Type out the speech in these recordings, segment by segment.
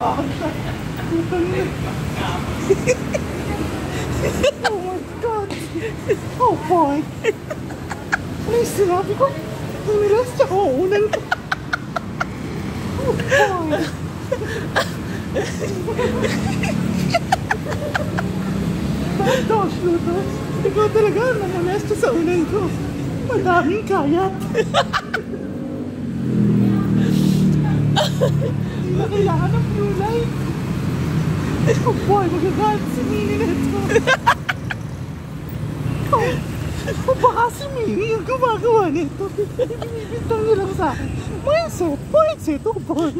Oh my God! Oh boy! Ano yung sinabi ko? Tumilas tsaka uunan ko. Oh boy! Gosh, Lutos! Ikaw talaga namolesta sa unan ko. Madaming kayat. Hindi na kailangan ng blue light. Oh boy, magagalit si Mini na ito. Oh, baka si Mini yung gumagawa nito. Ibibintang niya lang sa akin. Mindset, oh boy.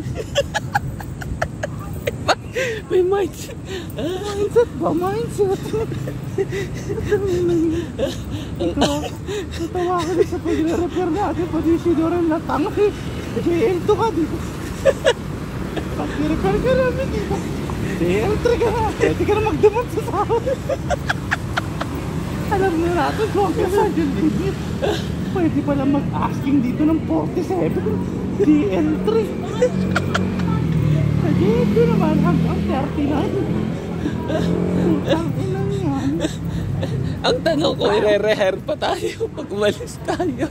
May mindset. Mindset ba? Mindset. Natawa ka na sa pagre-repair natin. Pati sinuran na tangay. JL2 ka dito. Pag-repair ka namin dito. JL3 ka na. Pwede ka na magdamot sa sahod. Alam na natin kung ang kasagyan limit. Pwede pala mag-asking dito ng 47. JL3. Dito naman hanggang 39. Putang ilang yan. Ang tanong ko, i-re-rehair pa tayo pag umalis tayo.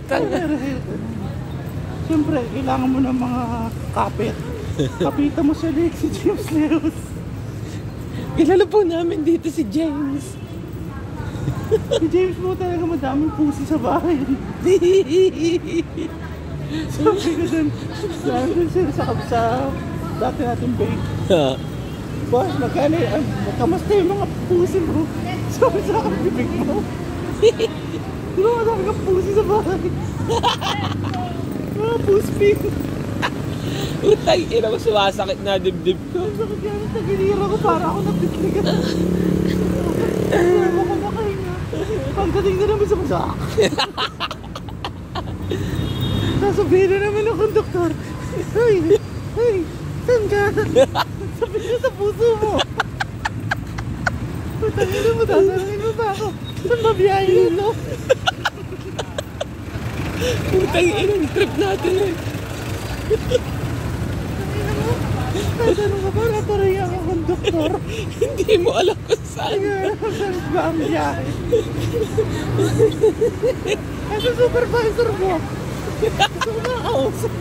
Siyempre, kailangan mo ng mga kapit. Kapitan mo si James Leos. Kilala po namin dito si James. Si James mo talaga madaming pusi sa bahay. Sabi ko dun sir sa dati natin bake. Boss, kamusta yung mga pusi mo? Sabi sa akin, bibig mo. Di ba madami kang pusi sa bahay? Mga puspin. Utay, ina ko sumasakit na dibdib ko. Sakit yan, tagilira ko para ako napitligan. Ewan ko na kayo nga. Pagdating na naman sa masak. Sasabihin na naman ng konduktor, hey, saan ka? Sabihin niya sa puso mo. Putangin mo, tatanungin mo pa ako. Saan ba biyahin mo? Utay, inang trip natin eh. Tatanong ka ba, natuloy ako konduktor? Hindi mo alam kung saan. Saan ba ang biyahe? Ito supervisor mo. Sumakausap.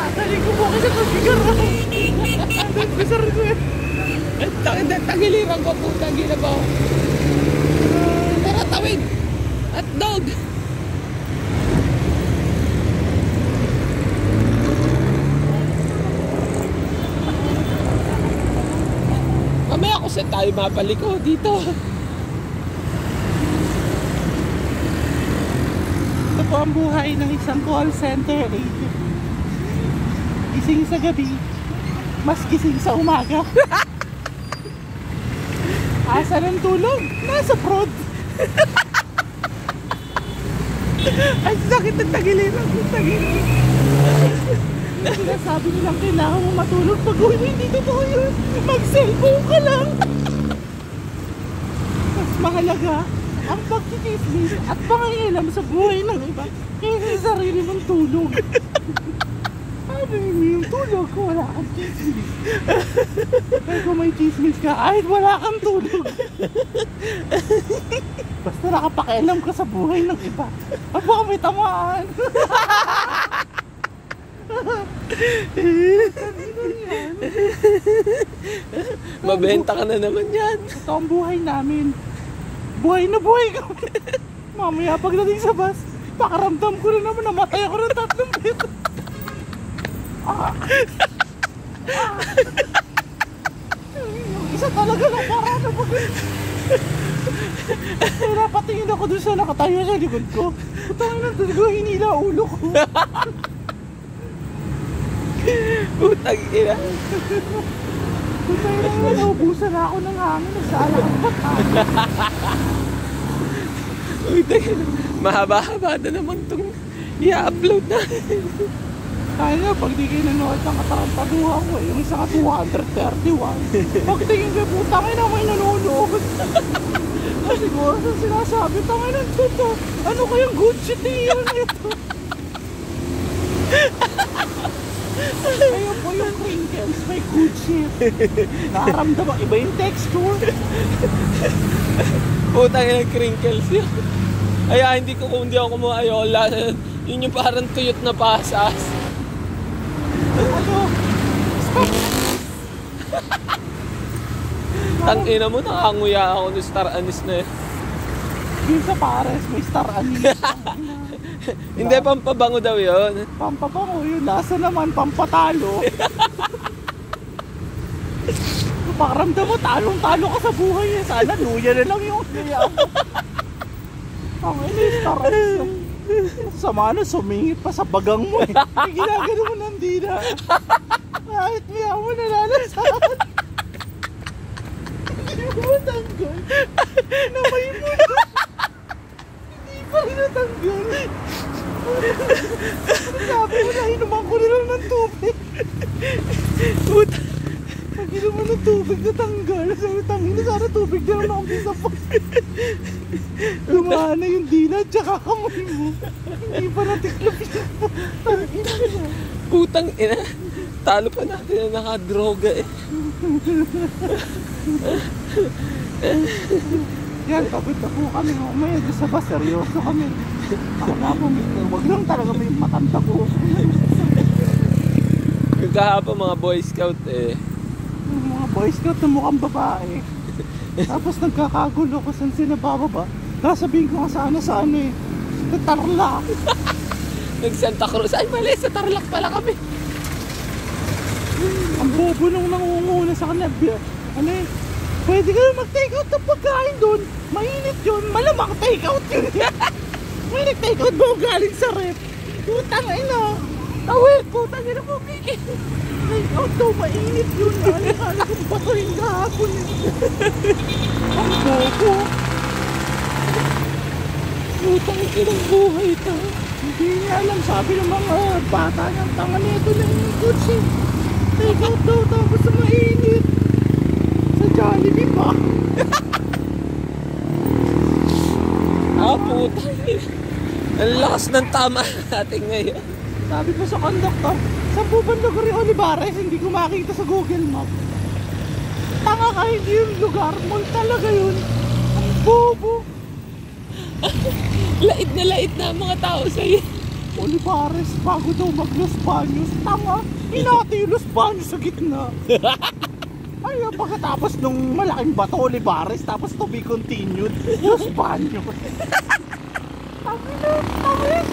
Tataling ko po kasi pag-bigara. Nag-bisar ko eh. Tagiliran ko po, tagiliran. Tara, tawid! At dog! Mamaya ako sa tayo mapaliko dito. Ito po ang buhay ng isang call center agent. Gising sa gabi, mas gising sa umaga. Asa ng tulog? Nasa prod. Ay, sakit ang tagiliran. Sinasabi nilang kailangan mo matulog pag uwi. Hindi totoo yun. Mag-cellphone ka lang. Mas mahalaga ang pagkikismis at pangingilam sa buhay ng iba kaysa sa sarili mong tulog. Sabi mo yung tulog ko, wala kang chismis. Kaya kung may chismis ka, kahit wala kang tulog. Basta nakapakialam ka sa buhay ng iba. At baka may tamaan. Mabenta ka na naman yan. Ito ang buhay namin. Buhay na buhay kami. Mamaya pagdating sa bus, pakaramdam ko na naman, namatay ako ng 3 beses. Yung isa talaga lang parado pag napatingin ako dun sa nakatayo sa likod ko. Putangin na talaga, hinila ulo ko. Putang ina. Putangin na, naubusan na ako ng hangin. Nagsala ang patay. Putang ina. Mahaba-haba na naman itong i-upload na. Kaya nga, pag di kayo nanood ng katarantaduhan ko, yung isa ka 231. Pagtingin ka, putangin na may nanonood. Kasi ko, sinasabi, tangin ng tuto. Ano kayang good shit yun ito? Nakaramdaman, iba yung texture. Putang ina, crinkles yun. Ay, hindi ako kumuha Ayola. Yun yung parang tuyot na pasas. Ano? Tangina mo, nakanguya ako ng star anise na yun. Yung sa Pares, may star anise. Hindi, pampabango daw yun. Pampabango yun. Lasa naman, pampatalo. Pakaramdam mo, talong-talo ka sa buhay eh. Sana luya na lang yung kaya mo. Ang star anise. Sama na, sumingit pa sa bagang mo eh. Ginagano mo ng dina. Kahit niya mo nalalasahan. Hindi mo matanggal. Namay mo na. Hindi pa rin natanggal. Sabi mo na, inuman ko na lang ng tubig. Puta. Pag inuman ng tubig, natanggal. Sabi, tangin na sana tubig na lang nakapisa pa. Lumana yung dila at saka kamay mo. Hindi pa natiklop yun. Tangin na. Putang ina. Talo pa natin na nakadroga eh. Yan, kapit na po kami. May gusto ba? Seryoso kami. Ako nga po, wag lang talaga may matanda ko. Yung kahapon mga Boy Scout eh. Yung mga Boy Scout na mukhang babae. Tapos nagkakagulo ko saan sila bababa. Sasabihin ko nga sa ano eh. Sa Tarlac. Nag Santa Cruz. Ay mali, sa Tarlac pala kami. Ang bobo nung nangunguna sa kanila. Ano eh, pwede ka na mag-take out ng pagkain doon. Mainit yun. Malamang take out yun. May nag-take out ba galing sa rep? Putang ina. Tawid, putang ina mo, Mickey. Take out daw, mainit yun. Kala kong baka yung kahapon eh. Ang bobo. Putang inang buhay ito. Hindi niya alam. Sabi ng mga bata niyang tanga nito na ikot siya. Take out daw, tapos sa mainit. Sa Jollibee pa. Putang ina. Ang lakas ng tama natin ngayon. Sabi ko sa conductor, saan po ba lugar yung Olivares? Hindi ko makita sa Google Map. Tanga ka, hindi yung lugar. Mall talaga yun. Ang bobo. Lait na ang mga tao sa'yo. Olivares, bago daw mag Los Baños. Tanga, hinati yung Los Baños sa gitna. Ay, pagkatapos nung malaking bato, Olivares, tapos to be continued, Los Baños. Tangin.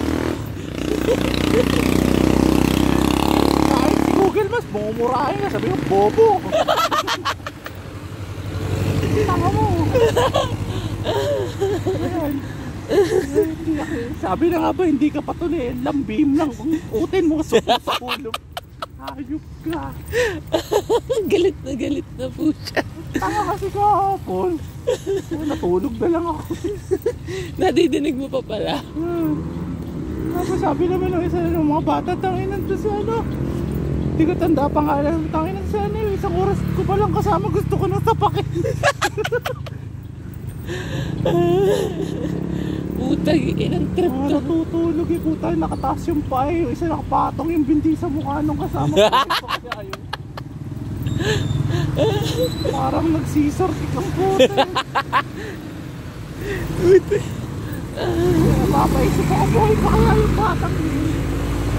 Kahit si Google Maps, mumurahin na, sabi yung bobo. Tanga mo. Ayan. Sabi na nga ba, hindi ka patuloy, lambim lang. Kung utin mo sa ulo. Ayup ka. Galit na po siya. Tanga kasi kahapon. Natulog na lang ako. Nadidinig mo pa pala. Tapos sabi naman ng isa ng mga bata, tanginan to sa ano. Hindi ko tanda pangalan. Tanginan sa ano, isang oras ko palang kasama, gusto ko nang tapakin. Putang inang trip to. Natutulog eh, puta, nakataas yung paa. Yung isa nakapatong yung binti sa mukha nung kasama ko. Parang nagsisortik ang puta. Mapaisip ako, buhay pa kaya yung batang yun.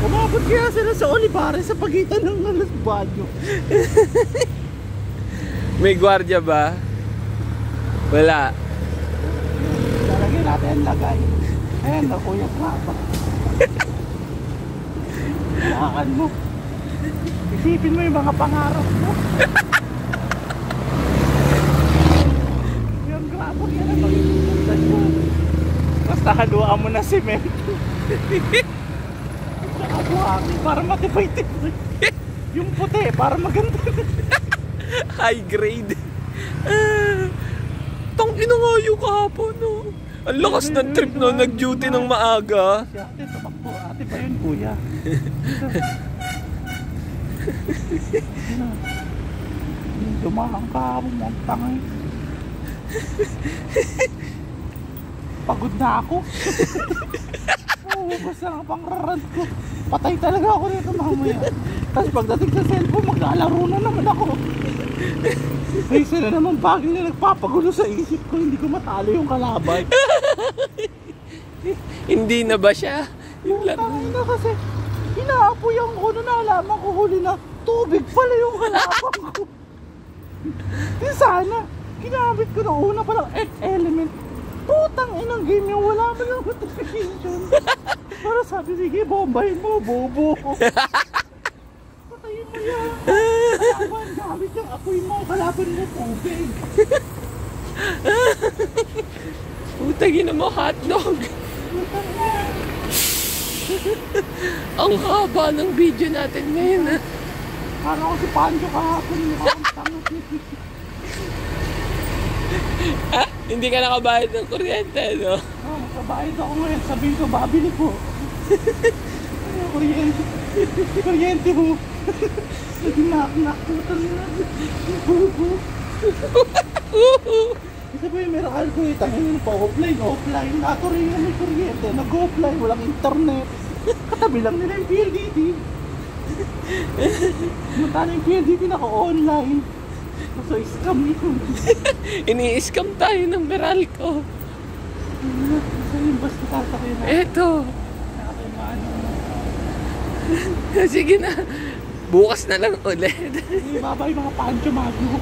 Umabot kaya sila sa Olivares sa pagitan ng Los Baños. May gwardiya ba? Wala. Lalagyan natin ang lagay. Ayan na, Kuya Krapa. Lakan mo. Isipin mo yung mga pangarap mo. Yung Krapa, yan ang magiging mo. Basta haluan mo na semento. Saka buhangin para matibay-tibay. Yung puti para maganda. High grade. Tang ina nga yung kahapon, no? Ang lakas ng trip, no? Nag-duty ng maaga. Si ate, tumakbo. Ate pa yun, kuya. Dumahang kahapon mo ang tangay. Pagod na ako. Basta ang pangrarant ko. Patay talaga ako rito mamaya. Tapos pagdating sa cellphone, maglalaro na naman ako. May isa na naman bagay na nagpapagulo sa isip ko, hindi ko matalo yung kalaban. Hindi na ba siya? Yung laro. Tangin na kasi, inaapoyan ko na nalaman ko huli na tubig pala yung kalaban ko. Di sana, ginamit ko na una palang element. Putang inang game yung wala man yung notification. Pero sabi, sige, bombahin mo, bobo. Patayin mo yan. Kalaban, gamit yung apoy mo, kalaban mo, tubig. Putagin na mo, hotdog. Ang haba ng video natin ngayon, ha? Parang ako si Pancho kahapon, mukhang tangot. Ah, hindi ka nakabayad ng kuryente, no? Oh, makabayad ako ngayon, sabihin ko, babili po. Ano, kuryente. Kuryente mo. Nag-knock-knock po talaga. Bubo. Kasi ba yung meron ko eh, tangin pa offline. Ako rin yung may kuryente, nag-offline, walang internet. Katabi lang nila yung PLDT. Punta na yung PLDT, naka-online. So, scam yun. Ini-scam tayo ng Meralco. Saan yung bus na tatakay na? Eto. Nakakaimaan. Sige na. Bukas na lang ulit. Babay mga Pancho Mago.